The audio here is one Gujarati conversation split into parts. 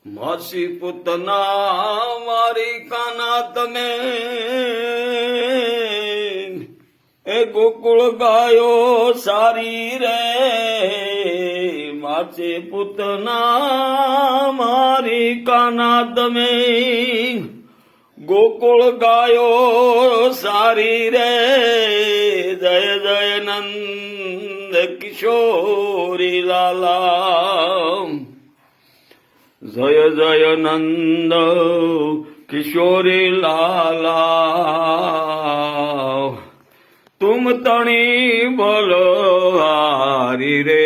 માસી પૂતના મારી કાના તમે એ ગોકુળ ગાયો સારી રે માસી પૂતના મારી કાના તમે ગોકુળ ગાયો સારી રે જય જય નંદ કિશોરી લાલા જય જય નંદ કિશોરી લાલા તુમ તણી બોલો હારી રે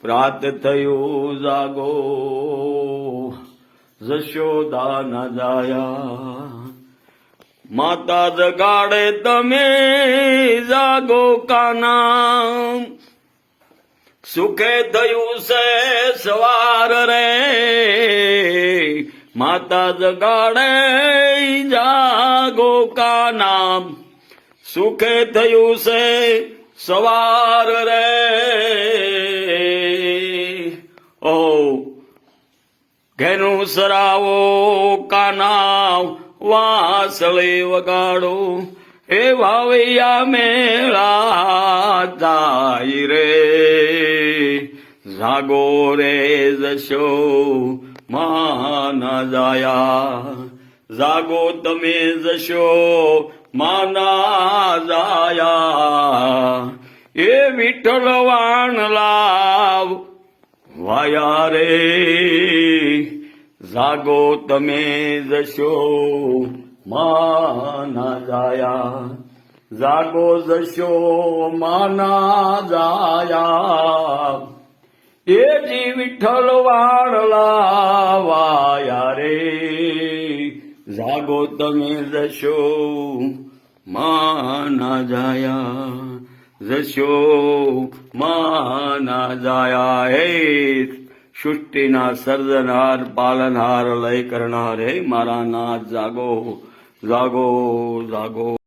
પ્રાત થયું જાગો જશોદા ન જાયા માતા જગાડે તમે જાગો કાના સુખે થયું છે સવાર રે માતા જગાડે જાગો કાના સુખે થયું છે સવાર રે ઓ ઘેનું સરાવો કાના વાસળી વગાડો એ વાવૈયા મેળા જાય રે જાગો રે જશો માના જાયા જાગો તમે જશો માના જાયા એ વિઠ્ઠલ વાણ લાવ વાયા રે જાગો તમે જશો માના જાયા જાગો જશો માના જાયા એ જી વિઠ્ઠલ વાળલા વાયા રે જાગો તમે જશો માના જાયા જશો માના જાયા હે સૃષ્ટિના સર્જનહાર પાલનહાર લય કરનાર હે મારા નાથ જાગો જાગો જાગો